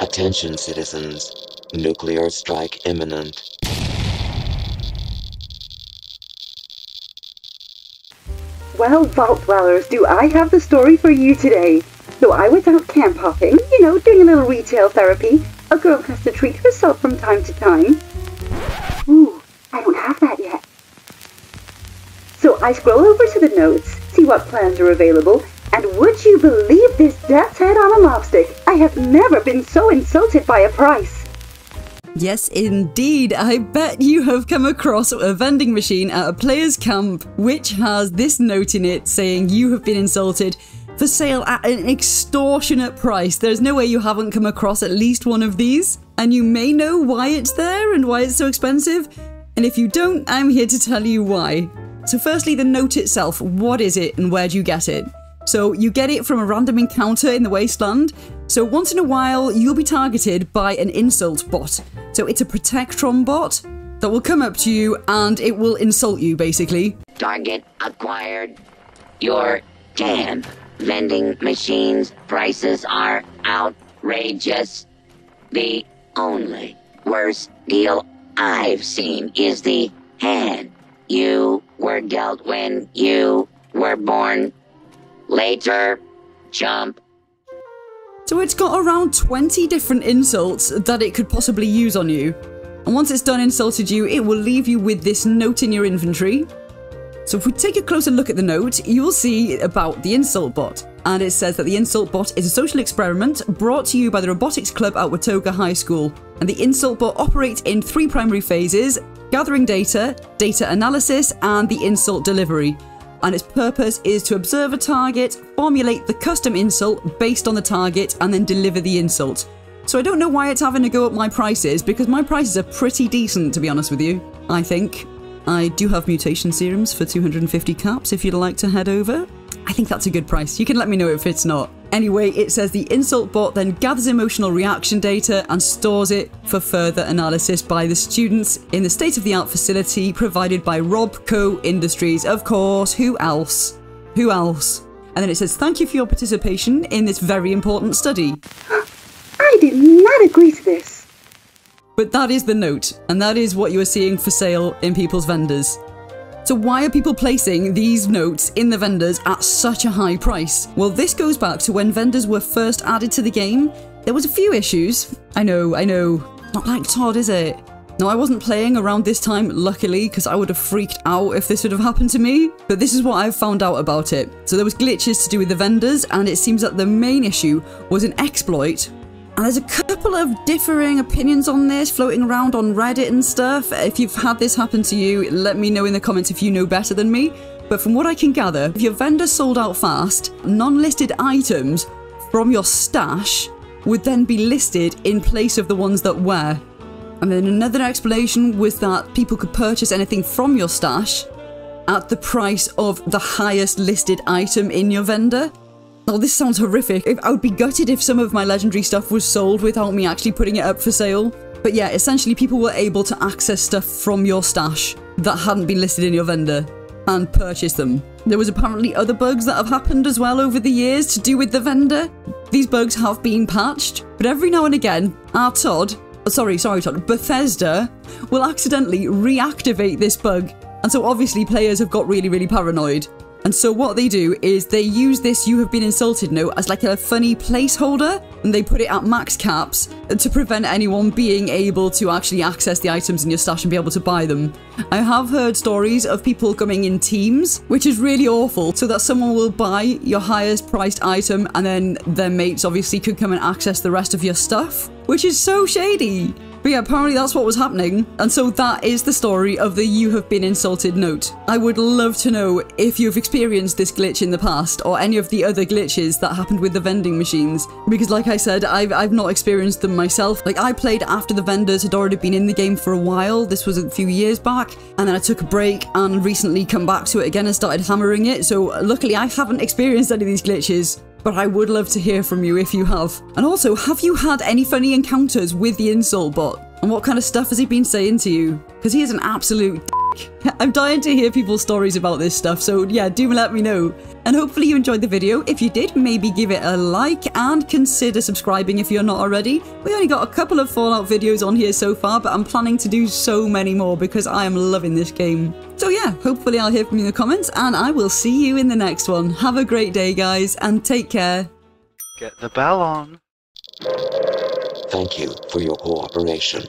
Attention citizens, nuclear strike imminent. Well, Vault Dwellers, do I have the story for you today. So I was out camp hopping, doing a little retail therapy. A girl has to treat herself from time to time. Ooh, I don't have that yet. So I scroll over to the notes, see what plans are available, and would you believe this death's head on a mobstick? I have never been so insulted by a price. Yes, indeed. I bet you have come across a vending machine at a player's camp which has this note in it saying you have been insulted, for sale at an extortionate price. There's no way you haven't come across at least one of these, and you may know why it's there and why it's so expensive. And if you don't, I'm here to tell you why. So firstly, the note itself. What is it and where do you get it? So you get it from a random encounter in the wasteland. So once in a while, you'll be targeted by an insult bot. So it's a Protectron bot that will come up to you and it will insult you, basically. Target acquired. Your damn vending machines prices are outrageous. The only worst deal I've seen is the hand you were dealt when you were born. Later, chump. So it's got around 20 different insults that it could possibly use on you. And once it's done insulted you, it will leave you with this note in your inventory. So if we take a closer look at the note, you will see about the insult bot. And it says that the insult bot is a social experiment brought to you by the robotics club at Watoga High School. And the insult bot operates in 3 primary phases: gathering data, data analysis, and the insult delivery. And its purpose is to observe a target, formulate the custom insult based on the target, and then deliver the insult. So I don't know why it's having to go up my prices, because my prices are pretty decent, to be honest with you, I think. I do have mutation serums for 250 caps if you'd like to head over. I think that's a good price. You can let me know if it's not. Anyway, it says the insult bot then gathers emotional reaction data and stores it for further analysis by the students in the state-of-the-art facility provided by Robco Industries. Of course, who else? Who else? And then it says, thank you for your participation in this very important study. I did not agree to this. But that is the note, and that is what you are seeing for sale in people's vendors. So why are people placing these notes in the vendors at such a high price? Well, this goes back to when vendors were first added to the game. There was a few issues. I know. Not like Todd, is it? No, I wasn't playing around this time, luckily, because I would have freaked out if this would have happened to me. But this is what I've found out about it. So there was glitches to do with the vendors, and it seems that the main issue was an exploit. And there's a couple of differing opinions on this floating around on Reddit and stuff. If you've had this happen to you, let me know in the comments if you know better than me. But from what I can gather, if your vendor sold out fast, non-listed items from your stash would then be listed in place of the ones that were. And then another explanation was that people could purchase anything from your stash at the price of the highest listed item in your vendor. Oh, this sounds horrific. I would be gutted if some of my legendary stuff was sold without me actually putting it up for sale. But yeah, essentially people were able to access stuff from your stash that hadn't been listed in your vendor and purchase them. There was apparently other bugs that have happened as well over the years to do with the vendor. These bugs have been patched, but every now and again, Todd, Bethesda will accidentally reactivate this bug. And so obviously players have got really paranoid. And so what they do is they use this "you have been insulted" note as like a funny placeholder, and they put it at max caps to prevent anyone being able to actually access the items in your stash and be able to buy them. I have heard stories of people coming in teams, which is really awful, so that someone will buy your highest priced item and then their mates obviously could come and access the rest of your stuff, which is so shady. But yeah, apparently that's what was happening. And so that is the story of the "you have been insulted" note. I would love to know if you've experienced this glitch in the past or any of the other glitches that happened with the vending machines. Because like I said, I've not experienced them myself. Like, I played after the vendors had already been in the game for a while. This was a few years back. And then I took a break and recently come back to it again and started hammering it. So luckily I haven't experienced any of these glitches. But I would love to hear from you if you have. And also, have you had any funny encounters with the insult bot? And what kind of stuff has he been saying to you? Because he is an absolute I'm dying to hear people's stories about this stuff, so yeah, do let me know. And hopefully you enjoyed the video. If you did, maybe give it a like and consider subscribing if you're not already. We only got a couple of Fallout videos on here so far, but I'm planning to do so many more because I am loving this game. So yeah, hopefully I'll hear from you in the comments, and I will see you in the next one. Have a great day, guys, and take care. Get the bell on. Thank you for your cooperation.